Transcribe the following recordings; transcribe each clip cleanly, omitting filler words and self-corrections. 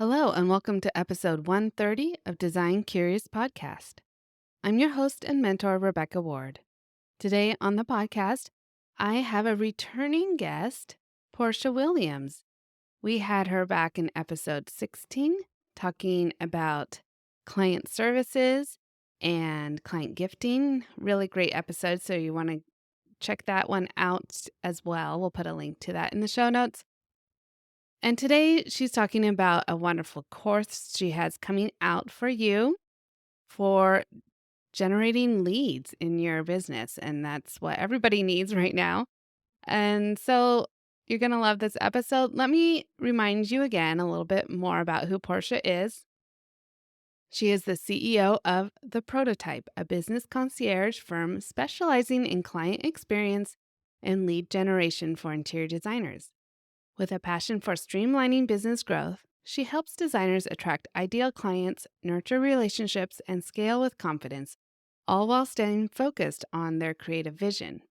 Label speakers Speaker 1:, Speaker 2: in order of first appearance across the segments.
Speaker 1: Hello, and welcome to episode 130 of Design Curious Podcast. I'm your host and mentor, Rebecca Ward. Today on the podcast, I have a returning guest, Porsche Williams. We had her back in episode 16 talking about client services and client gifting. Really great episode, so you want to check that one out as well. We'll put a link to that in the show notes. And today she's talking about a wonderful course she has coming out for you for generating leads in your business. And that's what everybody needs right now. And so you're going to love this episode. Let me remind you again a little bit more about who Portia is. She is the CEO of The Prototype, a business concierge firm specializing in client experience and lead generation for interior designers. With a passion for streamlining business growth, she helps designers attract ideal clients, nurture relationships, and scale with confidence, all while staying focused on their creative vision.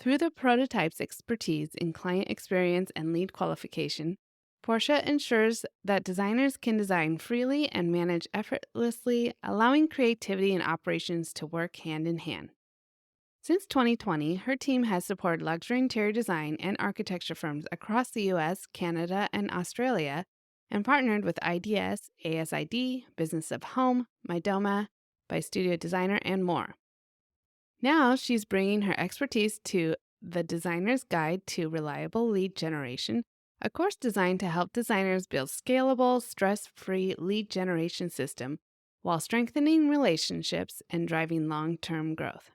Speaker 1: Through the prototype's expertise in client experience and lead qualification, Portia ensures that designers can design freely and manage effortlessly, allowing creativity and operations to work hand in hand. Since 2020, her team has supported luxury interior design and architecture firms across the US, Canada, and Australia, and partnered with IDS, ASID, Business of Home, Mydoma, by Studio Designer, and more. Now she's bringing her expertise to The Designer's Guide to Reliable Lead Generation, a course designed to help designers build scalable, stress-free lead generation system while strengthening relationships and driving long-term growth.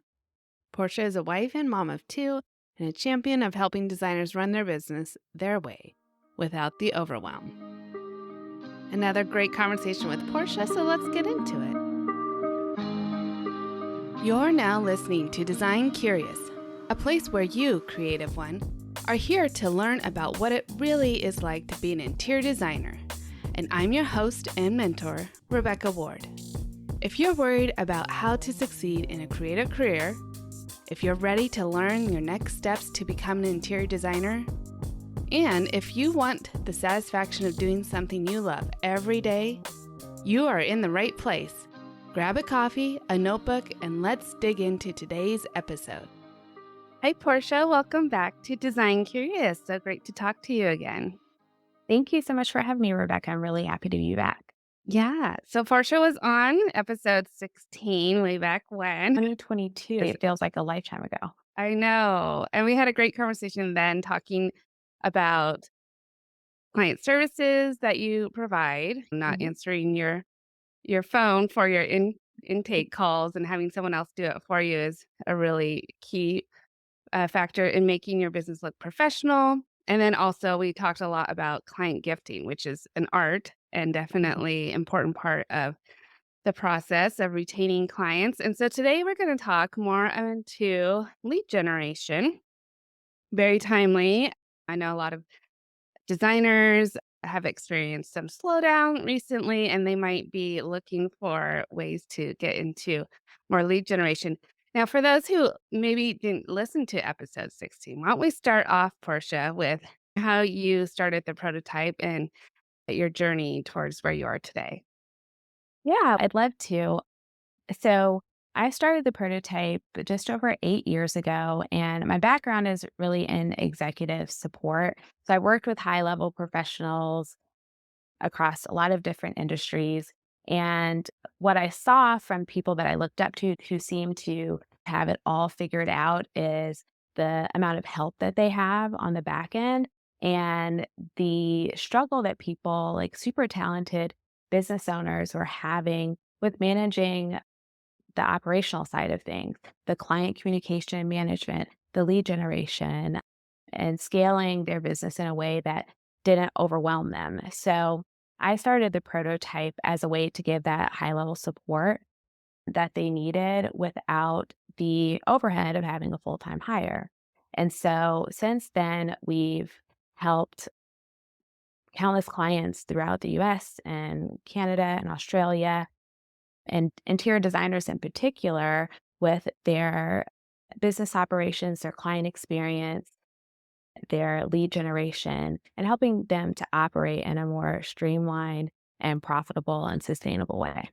Speaker 1: Portia is a wife and mom of two and a champion of helping designers run their business their way without the overwhelm. Another great conversation with Portia, so let's get into it. You're now listening to Design Curious, a place where you, creative one, are here to learn about what it really is like to be an interior designer. And I'm your host and mentor, Rebecca Ward. If you're worried about how to succeed in a creative career, if you're ready to learn your next steps to become an interior designer, and if you want the satisfaction of doing something you love every day, you are in the right place. Grab a coffee, a notebook, and let's dig into today's episode. Hi, Portia. Welcome back to Design Curious. So great to talk to you again.
Speaker 2: Thank you so much for having me, Rebecca. I'm really happy to be back.
Speaker 1: Yeah. So Portia was on episode 16 way back when.
Speaker 2: 2022, it feels like a lifetime ago.
Speaker 1: I know. And we had a great conversation then talking about client services that you provide, not
Speaker 2: Mhm.
Speaker 1: answering your phone for your intake calls and having someone else do it for you is a really key factor in making your business look professional. And then also we talked a lot about client gifting, which is an art and definitely important part of the process of retaining clients. And so today we're going to talk more into lead generation. Very timely. I know a lot of designers have experienced some slowdown recently, and they might be looking for ways to get into more lead generation. Now, for those who maybe didn't listen to episode 16, why don't we start off, Portia, with how you started the prototype and your journey towards where you are today?
Speaker 2: Yeah, I'd love to. So, I started the prototype just over 8 years ago, and my background is really in executive support. So, I worked with high level professionals across a lot of different industries. And what I saw from people that I looked up to who seemed to have it all figured out is the amount of help that they have on the back end and the struggle that people, like super talented business owners, were having with managing the operational side of things, the client communication management, the lead generation, and scaling their business in a way that didn't overwhelm them. So I started the prototype as a way to give that high level support that they needed without the overhead of having a full time hire. And so since then, we've helped countless clients throughout the US and Canada and Australia and interior designers in particular with their business operations, their client experience, their lead generation and helping them to operate in a more streamlined and profitable and sustainable way.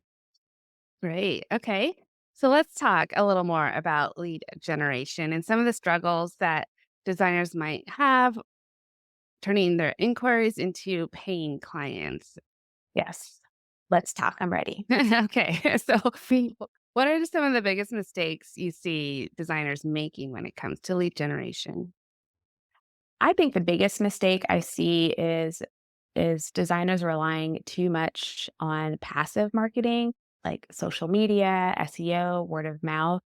Speaker 1: Great. Okay. So let's talk a little more about lead generation and some of the struggles that designers might have turning their inquiries into paying clients.
Speaker 2: Yes. Let's talk. I'm ready.
Speaker 1: Okay. So, what are some of the biggest mistakes you see designers making when it comes to lead generation?
Speaker 2: I think the biggest mistake I see is designers relying too much on passive marketing, like social media, SEO, word of mouth.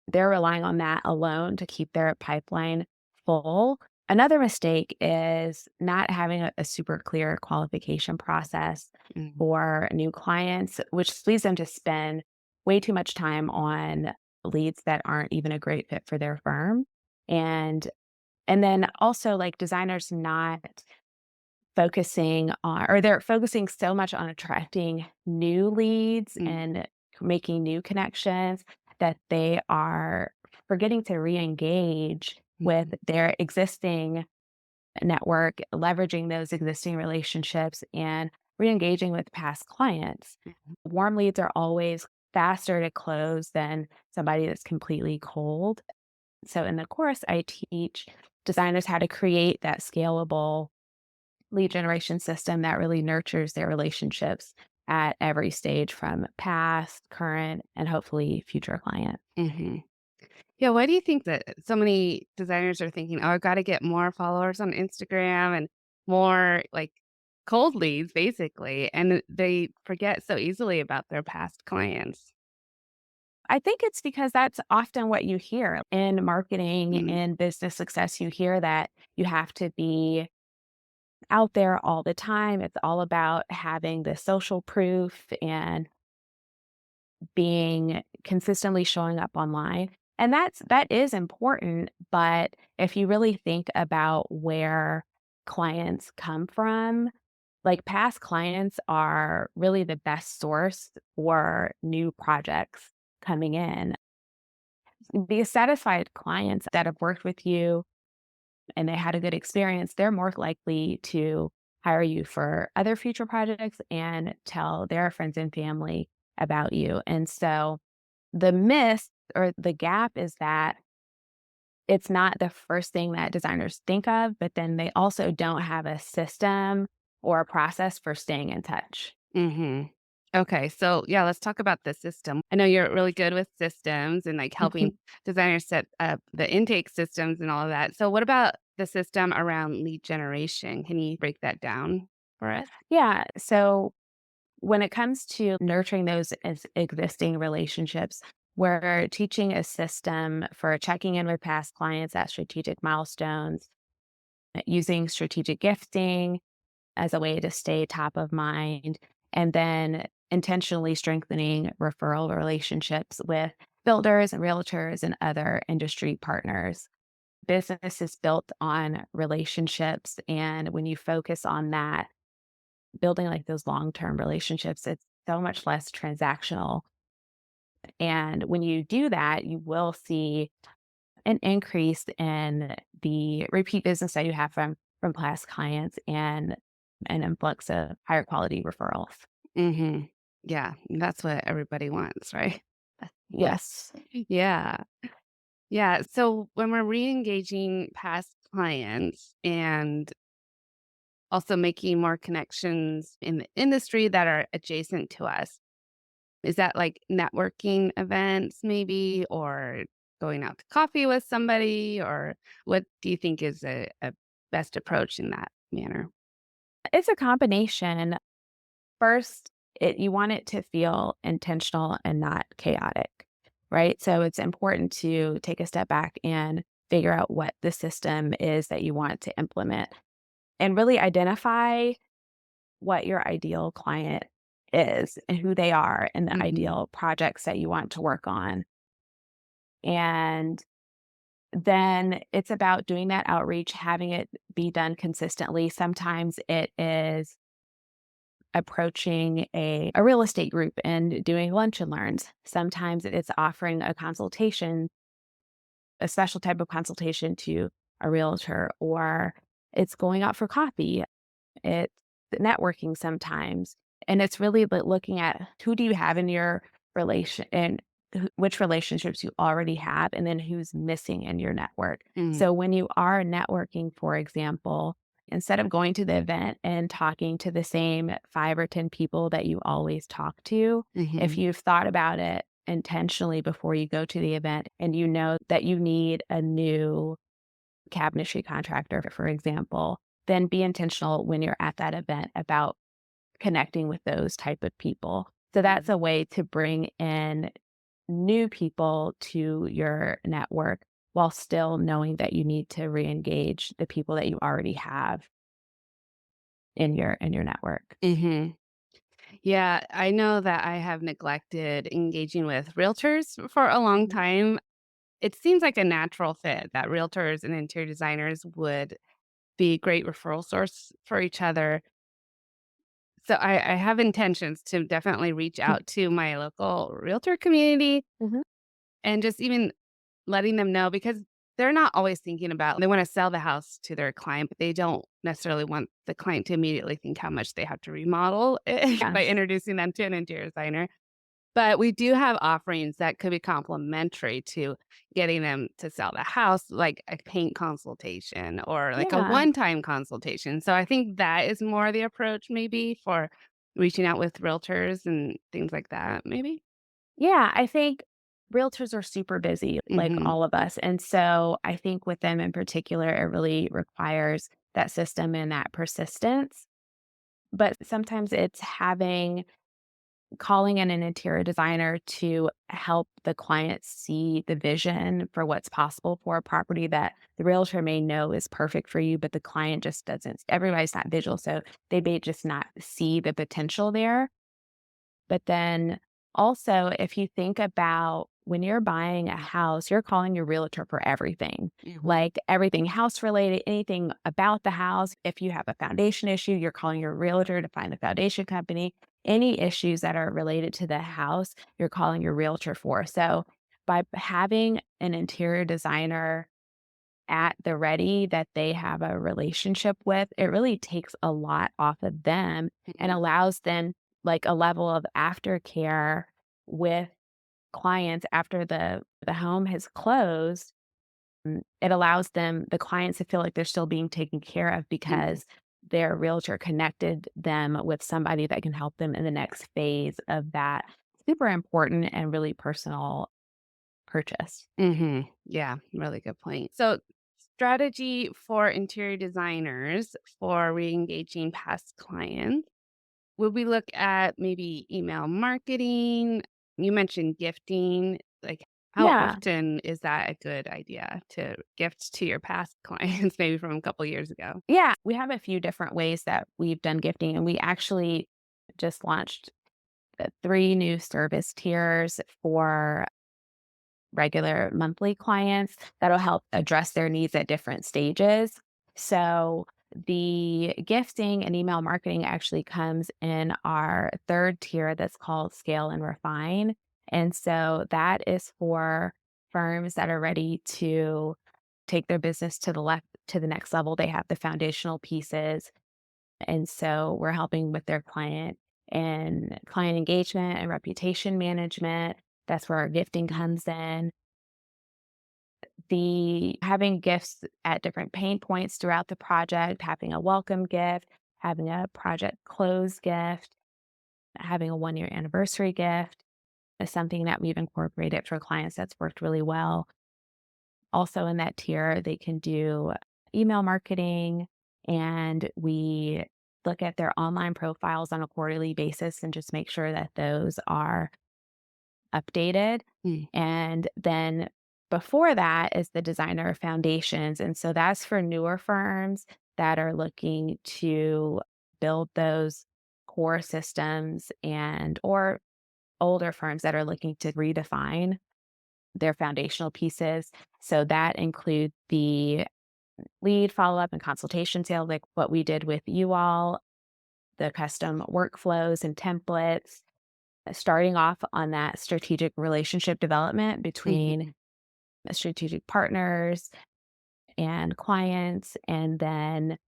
Speaker 2: They're relying on that alone to keep their pipeline full. Another mistake is not having a super clear qualification process
Speaker 1: Mhm.
Speaker 2: for new clients, which leads them to spend way too much time on leads that aren't even a great fit for their firm. And and then also like designers not focusing on, or they're focusing so much on attracting new leads
Speaker 1: Mm,
Speaker 2: and making new connections that they are forgetting to re-engage with
Speaker 1: mhm,
Speaker 2: their existing network, leveraging those existing relationships and re-engaging with past clients.
Speaker 1: mhm,
Speaker 2: Warm leads are always faster to close than somebody that's completely cold. So in the course, I teach designers how to create that scalable lead generation system that really nurtures their relationships at every stage from past, current, and hopefully future client.
Speaker 1: mhm. Yeah, why do you think that so many designers are thinking, "Oh, I've gotta get more followers on Instagram and more, like, cold leads," basically, and they forget so easily about their past clients?
Speaker 2: I think it's because that's often what you hear in marketing
Speaker 1: Mm,
Speaker 2: and business success. You hear that you have to be out there all the time. It's all about having the social proof and being consistently showing up online. And that is important, but if you really think about where clients come from, like past clients are really the best source for new projects coming in. The satisfied clients that have worked with you and they had a good experience, they're more likely to hire you for other future projects and tell their friends and family about you. And so the miss or the gap is that it's not the first thing that designers think of, but then they also don't have a system or a process for staying in touch.
Speaker 1: mhm. Okay, so, yeah, let's talk about the system. I know you're really good with systems and, like, helping designers set up the intake systems and all of that. So what about the system around lead generation? Can you break that down for us?
Speaker 2: Yeah. So when it comes to nurturing those existing relationships, we're teaching a system for checking in with past clients at strategic milestones, using strategic gifting as a way to stay top of mind, and then intentionally strengthening referral relationships with builders and realtors and other industry partners. Business is built on relationships. And when you focus on that, building like those long term relationships, it's so much less transactional. And when you do that, you will see an increase in the repeat business that you have from past clients and an influx of higher quality referrals.
Speaker 1: Mhm. Yeah, that's what everybody wants, right? Yeah.
Speaker 2: Yes.
Speaker 1: Yeah. Yeah, so when we're re-engaging past clients and also making more connections in the industry that are adjacent to us, is that like networking events maybe, or going out to coffee with somebody, or what do you think is a best approach in that manner?
Speaker 2: It's a combination. First, you want it to feel intentional and not chaotic, right? So it's important to take a step back and figure out what the system is that you want to implement and really identify what your ideal client is and who they are and the
Speaker 1: Mhm.
Speaker 2: ideal projects that you want to work on. And then it's about doing that outreach, having it be done consistently. Sometimes it is approaching a real estate group and doing lunch and learns. Sometimes it's offering a consultation, a special type of consultation to a realtor, or it's going out for coffee. It's networking sometimes. And it's really looking at who do you have in your relation and which relationships you already have, and then who's missing in your network.
Speaker 1: Mm,
Speaker 2: So when you are networking, for example, instead of going to the event and talking to the same 5 or 10 people that you always talk to, if
Speaker 1: mhm,
Speaker 2: you've thought about it intentionally before you go to the event and you know that you need a new cabinetry contractor, for example, then be intentional when you're at that event about connecting with those type of people. So that's
Speaker 1: mm,
Speaker 2: a way to bring in new people to your network while still knowing that you need to reengage the people that you already have in your network.
Speaker 1: mhm. Yeah, I know that I have neglected engaging with realtors for a long
Speaker 2: Mhm.
Speaker 1: time. It seems like a natural fit that realtors and interior designers would be a great referral source for each other. So I have intentions to definitely reach out to my local realtor community
Speaker 2: Mhm.
Speaker 1: and just even letting them know because they're not always thinking about they wanna sell the house to their client, but they don't necessarily want the client to immediately think how much they have to remodel by
Speaker 2: Yes.
Speaker 1: introducing them to an interior designer. But we do have offerings that could be complementary to getting them to sell the house, like a paint consultation or like a
Speaker 2: Yeah.
Speaker 1: one-time consultation. So I think that is more the approach maybe for reaching out with realtors and things like that, maybe?
Speaker 2: Yeah, I think realtors are super busy, like
Speaker 1: Mhm.
Speaker 2: all of us. And so I think with them in particular, it really requires that system and that persistence. But sometimes it's calling in an interior designer to help the client see the vision for what's possible for a property that the realtor may know is perfect for you, but the client just doesn't. Everybody's not visual, so they may just not see the potential there. But then also, if you think about when you're buying a house, you're calling your realtor for everything,
Speaker 1: Mhm.
Speaker 2: like everything house related, anything about the house. If you have a foundation issue, you're calling your realtor to find the foundation company. Any issues that are related to the house, you're calling your realtor for. So, by having an interior designer at the ready that they have a relationship with, it really takes a lot off of them and
Speaker 1: Mhm.
Speaker 2: allows them like a level of aftercare with clients after the home has closed. It allows them the clients to feel like they're still being taken care of
Speaker 1: Mhm.
Speaker 2: because their realtor connected them with somebody that can help them in the next phase of that super important and really personal purchase.
Speaker 1: Mhm. Yeah, really good point. So, strategy for interior designers for reengaging past clients. Would we look at maybe email marketing? You mentioned gifting. Like, how
Speaker 2: Yeah.
Speaker 1: often is that a good idea to gift to your past clients, maybe from a couple years ago?
Speaker 2: Yeah, we have a few different ways that we've done gifting, and we actually just launched 3 new service tiers for regular monthly clients that'll help address their needs at different stages. So, the gifting and email marketing actually comes in our 3rd tier that's called Scale and Refine, and so that is for firms that are ready to take their business to the next level. They have the foundational pieces, and so we're helping with their client engagement and reputation management. That's where our gifting comes in. The having gifts at different pain points throughout the project, having a welcome gift, having a project close gift, having a 1-year anniversary gift is something that we've incorporated for clients that's worked really well. Also in that tier, they can do email marketing, and we look at their online profiles on a quarterly basis and just make sure that those are updated.
Speaker 1: Mm,
Speaker 2: And then before that is the designer foundations. And so that's for newer firms that are looking to build those core systems, and or older firms that are looking to redefine their foundational pieces. So that include the lead follow-up and consultation sales, like what we did with you all, the custom workflows and templates, starting off on that strategic relationship development between
Speaker 1: mhm,
Speaker 2: strategic partners and clients, and then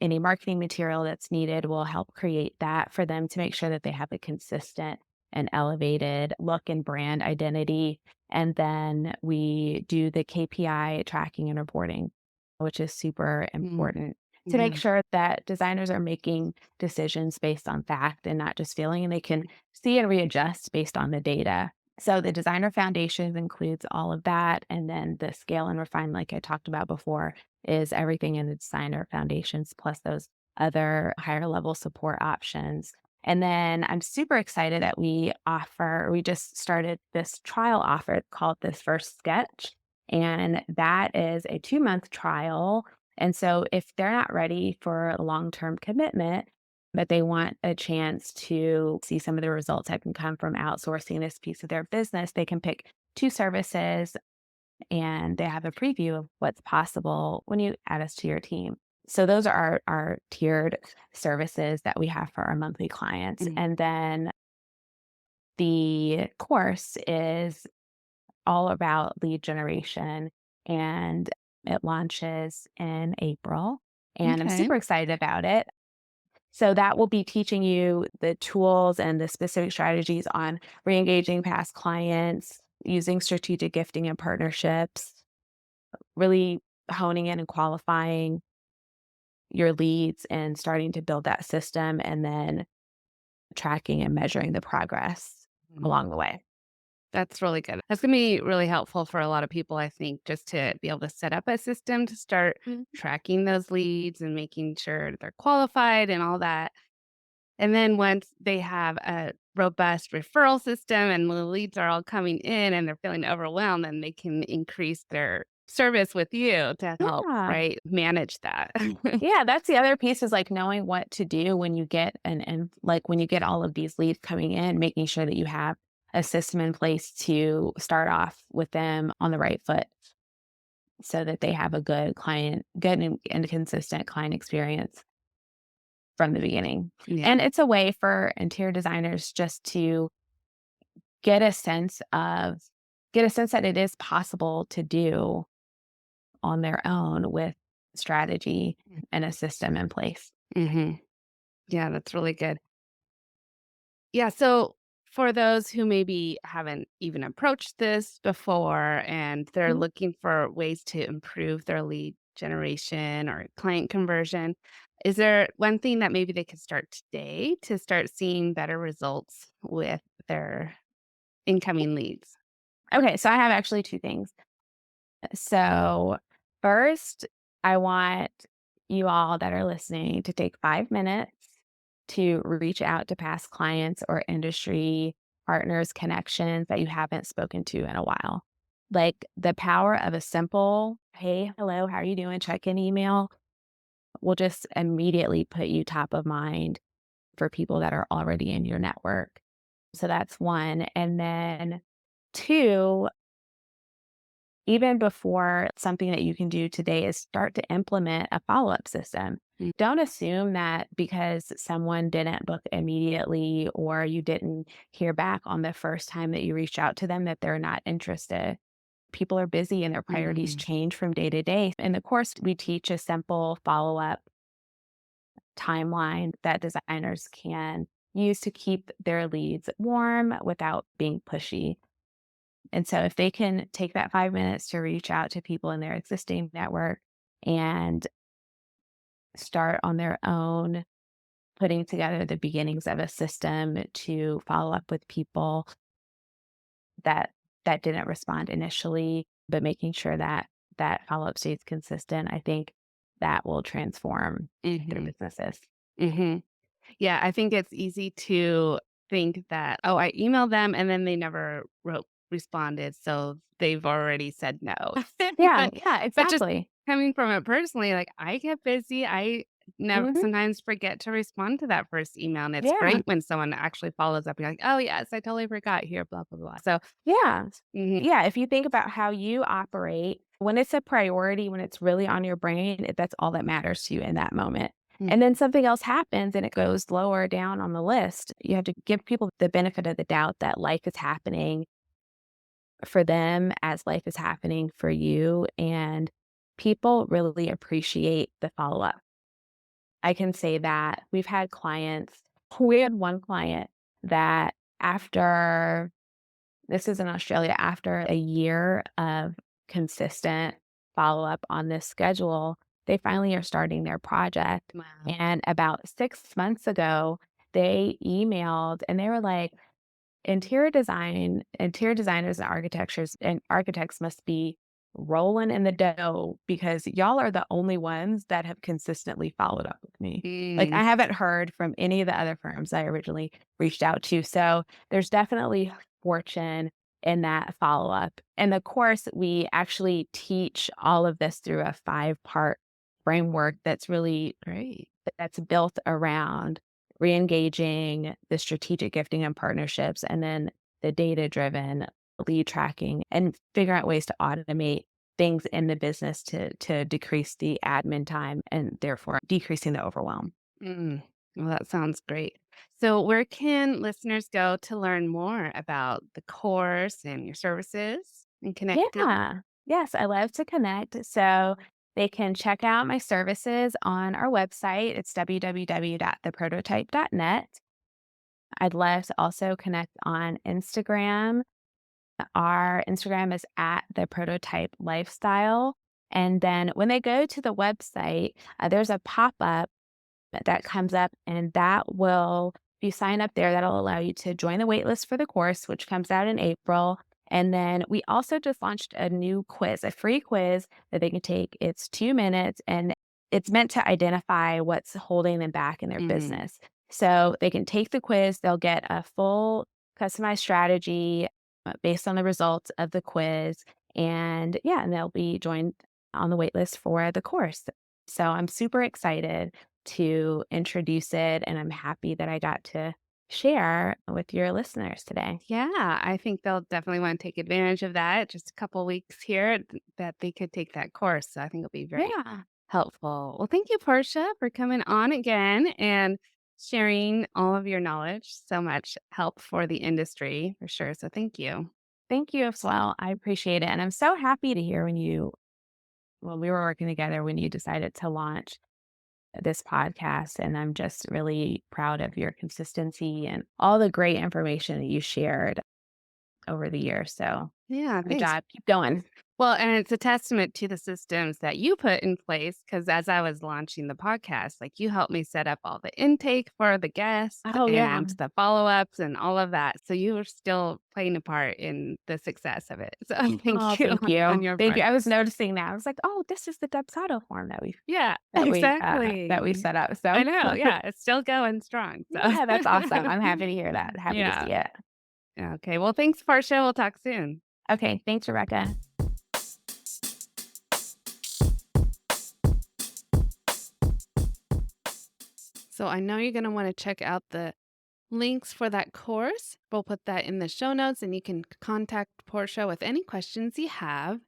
Speaker 2: any marketing material that's needed will help create that for them to make sure that they have a consistent and elevated look and brand identity. And then we do the KPI tracking and reporting, which is super
Speaker 1: Mm,
Speaker 2: important to make
Speaker 1: yeah.
Speaker 2: sure that designers are making decisions based on fact and not just feeling, and they can see and readjust based on the data. So the designer foundation includes all of that. And then the scale and refine, like I talked about before, is everything in the designer foundations plus those other higher level support options. And then I'm super excited that we just started this trial offer called This First Sketch. And that is a 2-month trial. And so if they're not ready for a long term commitment, but they want a chance to see some of the results that can come from outsourcing this piece of their business, they can pick two services and they have a preview of what's possible when you add us to your team. So those are our tiered services that we have for our monthly clients.
Speaker 1: Mm,
Speaker 2: And then the course is all about lead generation, and it launches in April. And I'm
Speaker 1: okay.
Speaker 2: super excited about it. So that will be teaching you the tools and the specific strategies on re-engaging past clients, using strategic gifting and partnerships, really honing in and qualifying your leads and starting to build that system, and then tracking and measuring the progress
Speaker 1: Mm,
Speaker 2: along the way.
Speaker 1: that's really good. That's gonna be really helpful for a lot of people, I think, just to be able to set up a system to start
Speaker 2: Mhm.
Speaker 1: tracking those leads and making sure they're qualified and all that. And then once they have a robust referral system and the leads are all coming in and they're feeling overwhelmed, then they can increase their service with you to help,
Speaker 2: Yeah.
Speaker 1: right, manage that.
Speaker 2: Yeah, that's the other piece, is like knowing what to do when you get like when you get all of these leads coming in, making sure that you have a system in place to start off with them on the right foot so that they have a good and consistent client experience from the beginning.
Speaker 1: Yeah.
Speaker 2: And it's a way for interior designers just to get a sense of get a sense that it is possible to do on their own with strategy and a system in place.
Speaker 1: Mhm. Yeah, that's really good. Yeah, so for those who maybe haven't even approached this before and they're
Speaker 2: Mhm.
Speaker 1: looking for ways to improve their lead generation or client conversion, is there one thing that maybe they could start today to start seeing better results with their incoming leads?
Speaker 2: Okay, so I have actually 2 things. So, first, I want you all that are listening to take 5 minutes to reach out to past clients or industry partners, connections that you haven't spoken to in a while. Like, the power of a simple, "Hey, hello, how are you doing?" check-in email will just immediately put you top of mind for people that are already in your network. So that's 1. And then 2, even before, something that you can do today is start to implement a follow-up system.
Speaker 1: Mm,
Speaker 2: Don't assume that because someone didn't book immediately or you didn't hear back on the first time that you reached out to them that they're not interested. People are busy and their priorities
Speaker 1: mhm,
Speaker 2: change from day to day. In the course, we teach a simple follow-up timeline that designers can use to keep their leads warm without being pushy. And so if they can take that 5 minutes to reach out to people in their existing network and start on their own, putting together the beginnings of a system to follow up with people that didn't respond initially, but making sure that that follow-up stays consistent, I think that will transform their
Speaker 1: mhm,
Speaker 2: businesses.
Speaker 1: mhm. Yeah, I think it's easy to think that, "Oh, I emailed them and then they never responded, so they've already said no."
Speaker 2: Yeah,
Speaker 1: But
Speaker 2: yeah,
Speaker 1: just
Speaker 2: exactly.
Speaker 1: coming from it personally, like, I get busy, I never
Speaker 2: Mhm.
Speaker 1: sometimes forget to respond to that first email, and it's
Speaker 2: Yeah,
Speaker 1: great when someone actually follows up, you're like, "Oh, yes, I totally forgot here, blah, blah, blah." So
Speaker 2: yeah.
Speaker 1: mhm,
Speaker 2: Yeah, if you think about how you operate, when it's a priority, when it's really on your brain, that's all that matters to you in that moment.
Speaker 1: mm,
Speaker 2: And then something else happens and it goes lower down on the list. You have to give people the benefit of the doubt that life is happening for them as life is happening for you. And people really appreciate the follow-up. I can say that we had one client that after this is in Australia, after a year of consistent follow-up on this schedule, they finally are starting their project.
Speaker 1: Wow.
Speaker 2: And about 6 months ago, they emailed and they were like, interior designers and architects must be rolling in the dough because y'all are the only ones that have consistently followed up with me. Like,
Speaker 1: Mm,
Speaker 2: I haven't heard from any of the other firms I originally reached out to. So there's definitely fortune in that follow-up. And of course, we actually teach all of this through a 5-part framework
Speaker 1: great.
Speaker 2: that's built around re-engaging the strategic gifting and partnerships, and then the data-driven lead tracking and figuring out ways to automate things in the business to decrease the admin time and therefore decreasing the overwhelm.
Speaker 1: Mm. Well, that sounds great. So, where can listeners go to learn more about the course and your services and connect?
Speaker 2: Yeah. Yes, I love to connect. So they can check out my services on our website. It's www.theprototype.net. I'd love to also connect on Instagram. Our Instagram is at the prototype lifestyle. And then when they go to the website, there's a pop up that comes up, and if you sign up there, that'll allow you to join the waitlist for the course, which comes out in April. And then we also just launched a new quiz, a free quiz that they can take. It's 2 minutes and it's meant to identify what's holding them back in their
Speaker 1: Mm.
Speaker 2: business. So they can take the quiz, they'll get a full customized strategy based on the results of the quiz. And yeah, and they'll be joined on the waitlist for the course. So I'm super excited to introduce it, and I'm happy that I got to share with your listeners today.
Speaker 1: Yeah, I think they'll definitely want to take advantage of that. Just a couple weeks here that they could take that course. So I think it'll be very
Speaker 2: Yeah.
Speaker 1: helpful. Well, thank you, Portia, for coming on again and sharing all of your knowledge. So much help for the industry for sure. So thank you.
Speaker 2: Thank you as well. I appreciate it. And I'm so happy to hear when we were working together, when you decided to launch this podcast. And I'm just really proud of your consistency and all the great information that you shared over the years. So
Speaker 1: Yeah,
Speaker 2: good
Speaker 1: thanks.
Speaker 2: job. Keep going.
Speaker 1: Well, and it's a testament to the systems that you put in place because as I was launching the podcast, like you helped me set up all the intake for the guests
Speaker 2: Oh, yeah.
Speaker 1: and the follow ups and all of that. So you were still playing a part in the success of it. So
Speaker 2: Oh,
Speaker 1: thank you
Speaker 2: thank
Speaker 1: on
Speaker 2: you.
Speaker 1: your
Speaker 2: Thank you.
Speaker 1: part.
Speaker 2: I was noticing that. I was like, oh, this is the Dubsado form
Speaker 1: Yeah,
Speaker 2: that we
Speaker 1: exactly.
Speaker 2: set up.
Speaker 1: I
Speaker 2: So
Speaker 1: know. Yeah, it's still going strong. So
Speaker 2: yeah, that's awesome. I'm happy to hear that. Happy to
Speaker 1: yeah.
Speaker 2: see it.
Speaker 1: Okay. Well, thanks, Portia. We'll talk soon.
Speaker 2: Okay. Thanks, Rebecca.
Speaker 1: So I know you're going to want to check out the links for that course. We'll put that in the show notes and you can contact Portia with any questions you have.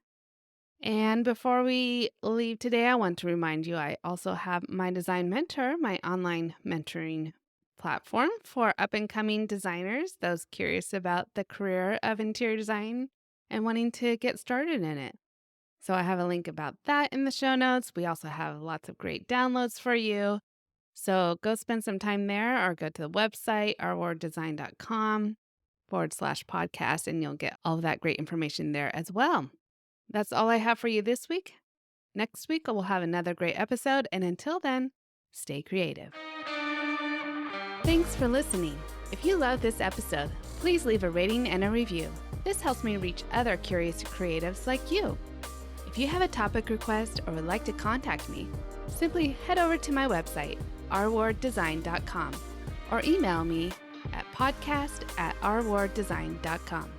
Speaker 1: And before we leave today, I want to remind you I also have my Design Mentor, my online mentoring platform for up and coming designers, those curious about the career of interior design and wanting to get started in it. So I have a link about that in the show notes. We also have lots of great downloads for you. So go spend some time there or go to the website, ourwarddesign.com/podcast, and you'll get all of that great information there as well. That's all I have for you this week. Next week, we'll have another great episode. And until then, stay creative. Thanks for listening. If you love this episode, please leave a rating and a review. This helps me reach other curious creatives like you. If you have a topic request or would like to contact me, simply head over to my website, ourwarddesign.com, or email me at podcast@ourwarddesign.com.